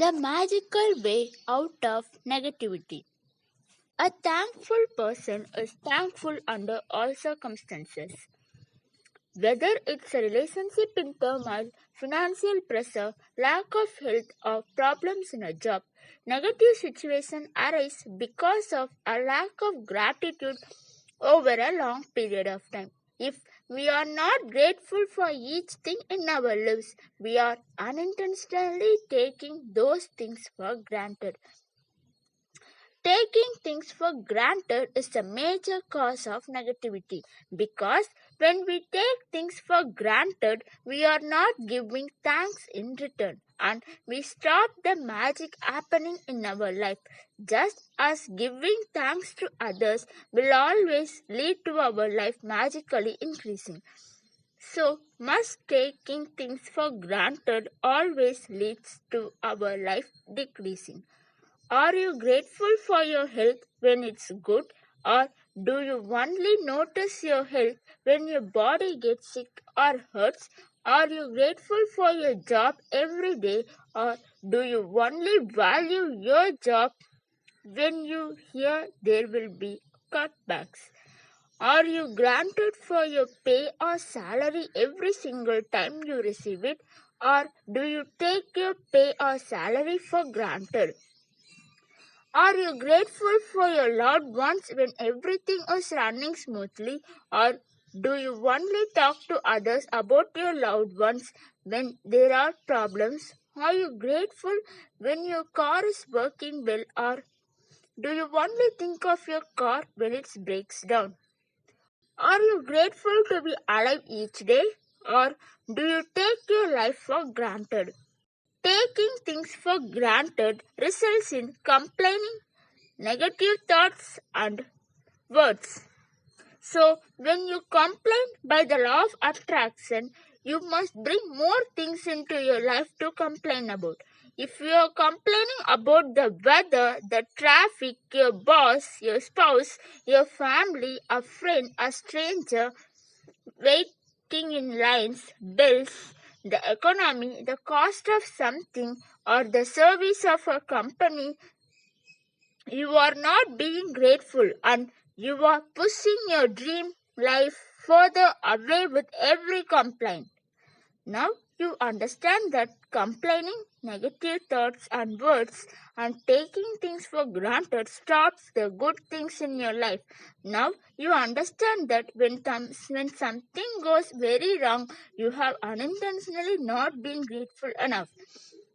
The magical way out of negativity. A thankful person is thankful under all circumstances. Whether it's a relationship in turmoil, financial pressure, lack of health, or problems in a job, negative situations arise because of a lack of gratitude over a long period of time. If we are not grateful for each thing in our lives, we are unintentionally taking those things for granted. Taking things for granted is a major cause of negativity because when we take things for granted, we are not giving thanks in return and we stop the magic happening in our life. Just as giving thanks to others will always lead to our life magically increasing. So, must taking things for granted always leads to our life decreasing. Are you grateful for your health when it's good, or do you only notice your health when your body gets sick or hurts? Are you grateful for your job every day, or do you only value your job when you hear there will be cutbacks? Are you granted for your pay or salary every single time you receive it, or do you take your pay or salary for granted? Are you grateful for your loved ones when everything is running smoothly, or do you only talk to others about your loved ones when there are problems? Are you grateful when your car is working well, or do you only think of your car when it breaks down? Are you grateful to be alive each day, or do you take your life for granted? Taking things for granted results in complaining, negative thoughts, and words. So, when you complain by the law of attraction, you must bring more things into your life to complain about. If you are complaining about the weather, the traffic, your boss, your spouse, your family, a friend, a stranger, waiting in lines, bills, the economy, the cost of something, or the service of a company, you are not being grateful and you are pushing your dream life further away with every complaint. Now you understand that complaining, negative thoughts and words, and taking things for granted stops the good things in your life. Now you understand that when something goes very wrong, you have unintentionally not been grateful enough.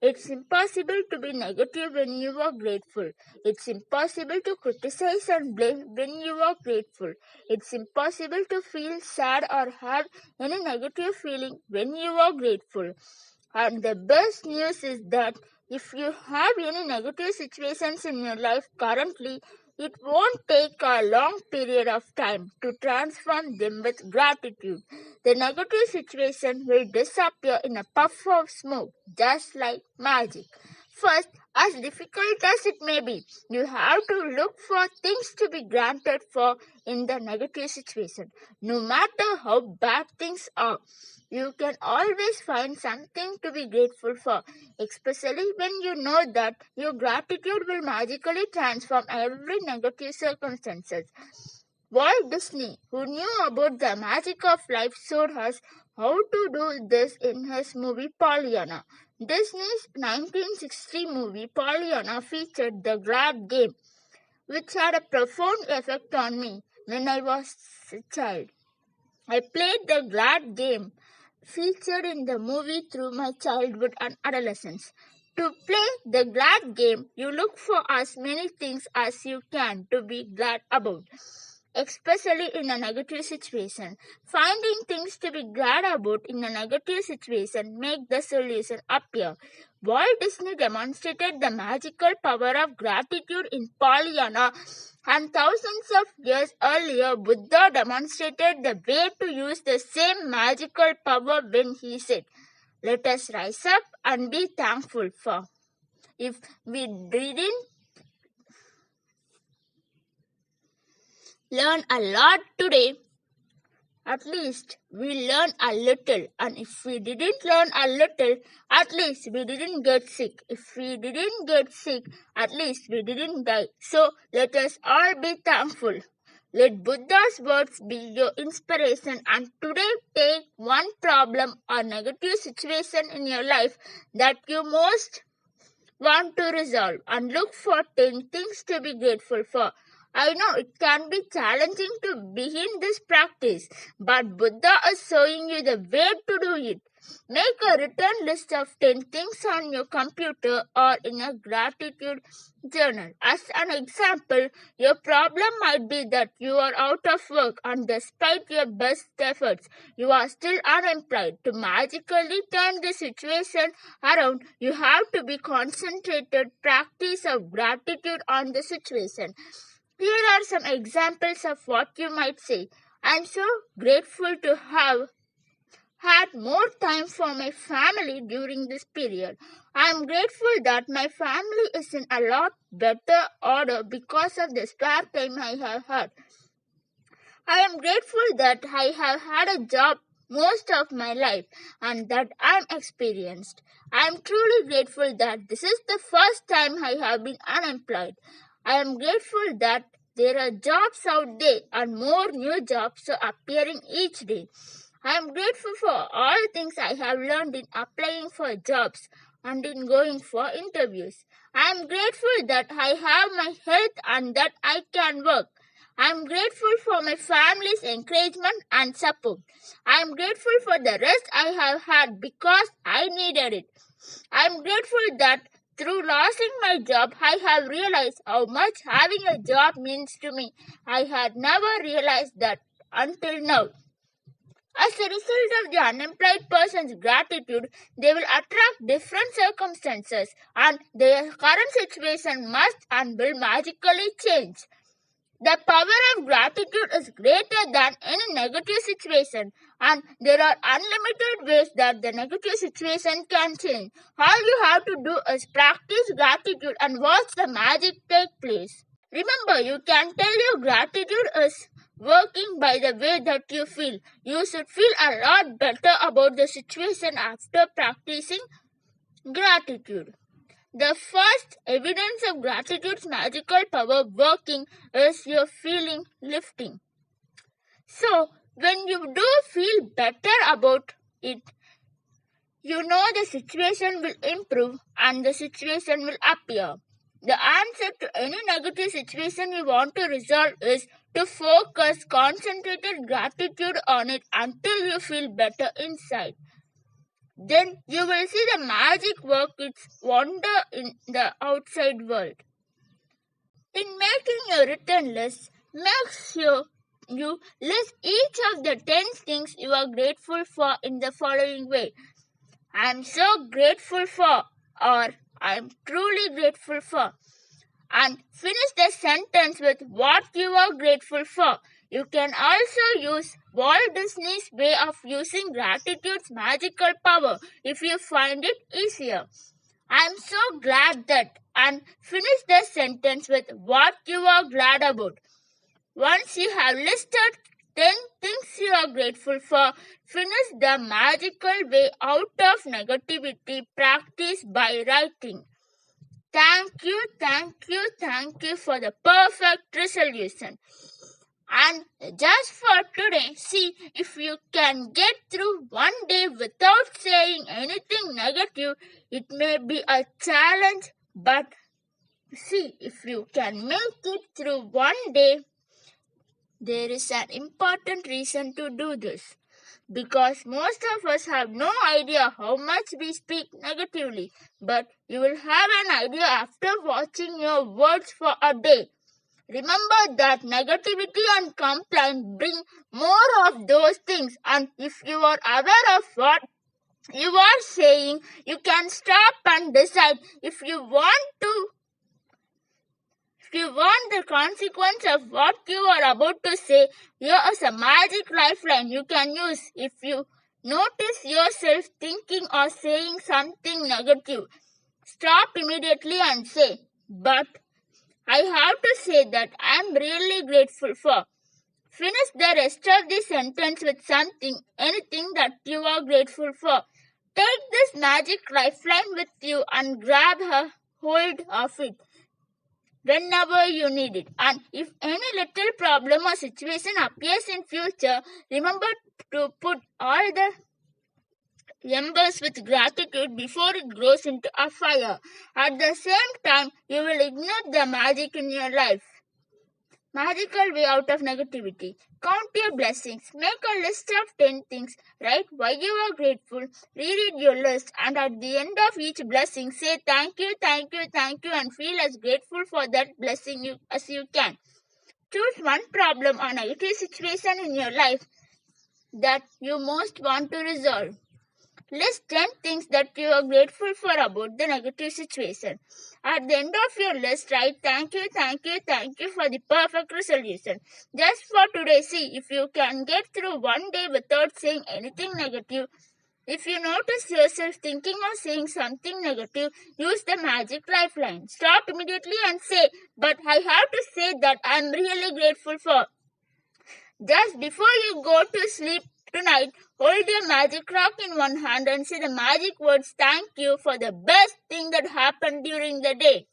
It's impossible to be negative when you are grateful. It's impossible to criticize and blame when you are grateful. It's impossible to feel sad or have any negative feeling when you are grateful. And the best news is that if you have any negative situations in your life currently, it won't take a long period of time to transform them with gratitude. The negative situation will disappear in a puff of smoke, just like magic. First, as difficult as it may be, you have to look for things to be granted for in the negative situation. No matter how bad things are, you can always find something to be grateful for, especially when you know that your gratitude will magically transform every negative circumstances. Walt Disney, who knew about the magic of life, showed us how to do this in his movie Pollyanna. Disney's 1960 movie Pollyanna featured the glad game, which had a profound effect on me when I was a child. I played the glad game featured in the movie through my childhood and adolescence. To play the glad game, you look for as many things as you can to be glad about, especially in a negative situation. Finding things to be glad about in a negative situation make the solution appear. Walt Disney demonstrated the magical power of gratitude in Pollyanna, and thousands of years earlier, Buddha demonstrated the way to use the same magical power when he said, "Let us rise up and be thankful for." If we didn't learn a lot today, at least we learn a little. And if we didn't learn a little, at least we didn't get sick. If we didn't get sick, at least we didn't die. So let us all be thankful. Let Buddha's words be your inspiration, and today take one problem or negative situation in your life that you most want to resolve and look for 10 things to be grateful for. I know it can be challenging to begin this practice, but Buddha is showing you the way to do it. Make a written list of 10 things on your computer or in a gratitude journal. As an example, your problem might be that you are out of work and despite your best efforts, you are still unemployed. To magically turn the situation around, you have to be concentrated practice of gratitude on the situation. Here are some examples of what you might say. I'm so grateful to have had more time for my family during this period. I am grateful that my family is in a lot better order because of the spare time I have had. I am grateful that I have had a job most of my life and that I am experienced. I am truly grateful that this is the first time I have been unemployed. I am grateful that there are jobs out there and more new jobs are appearing each day. I am grateful for all the things I have learned in applying for jobs and in going for interviews. I am grateful that I have my health and that I can work. I am grateful for my family's encouragement and support. I am grateful for the rest I have had because I needed it. I am grateful that through losing my job, I have realized how much having a job means to me. I had never realized that until now. As a result of the unemployed person's gratitude, they will attract different circumstances and their current situation must and will magically change. The power of gratitude is greater than any negative situation, and there are unlimited ways that the negative situation can change. All you have to do is practice gratitude and watch the magic take place. Remember, you can tell your gratitude is working by the way that you feel. You should feel a lot better about the situation after practicing gratitude. The first evidence of gratitude's magical power working is your feeling lifting. So, when you do feel better about it, you know the situation will improve and the situation will appear. The answer to any negative situation you want to resolve is to focus concentrated gratitude on it until you feel better inside. Then you will see the magic work its wonder in the outside world. In making your written list, make sure you list each of the 10 things you are grateful for in the following way. I am so grateful for, or I am truly grateful for. And finish the sentence with what you are grateful for. You can also use Walt Disney's way of using gratitude's magical power if you find it easier. I am so glad that, and finish the sentence with what you are glad about. Once you have listed 10 things you are grateful for, finish the magical way out of negativity practice by writing. Thank you for the perfect resolution. And just for today, see if you can get through one day without saying anything negative. It may be a challenge, but see if you can make it through one day. There is an important reason to do this. Because most of us have no idea how much we speak negatively, but you will have an idea after watching your words for a day. Remember that negativity and complaint bring more of those things, and if you are aware of what you are saying, you can stop and decide if you want the consequence of what you are about to say. Here is a magic lifeline you can use if you notice yourself thinking or saying something negative. Stop immediately and say, but I have to say that I am really grateful for. Finish the rest of the sentence with anything that you are grateful for. Take this magic lifeline with you and grab a hold of it whenever you need it. And if any little problem or situation appears in future, remember to put all the embers with gratitude before it grows into a fire. At the same time, you will ignite the magic in your life. Magical way out of negativity. Count your blessings. Make a list of 10 things. Write why you are grateful. Reread your list, and at the end of each blessing, say thank you, thank you, thank you, and feel as grateful for that blessing as you can. Choose one problem or negative situation in your life that you most want to resolve. List 10 things that you are grateful for about the negative situation. At the end of your list, write thank you, thank you, thank you for the perfect resolution. Just for today, see if you can get through one day without saying anything negative. If you notice yourself thinking or saying something negative, use the magic lifeline. Stop immediately and say, but I have to say that I am really grateful for. Just before you go to sleep tonight, hold your magic rock in one hand and say the magic words thank you for the best thing that happened during the day.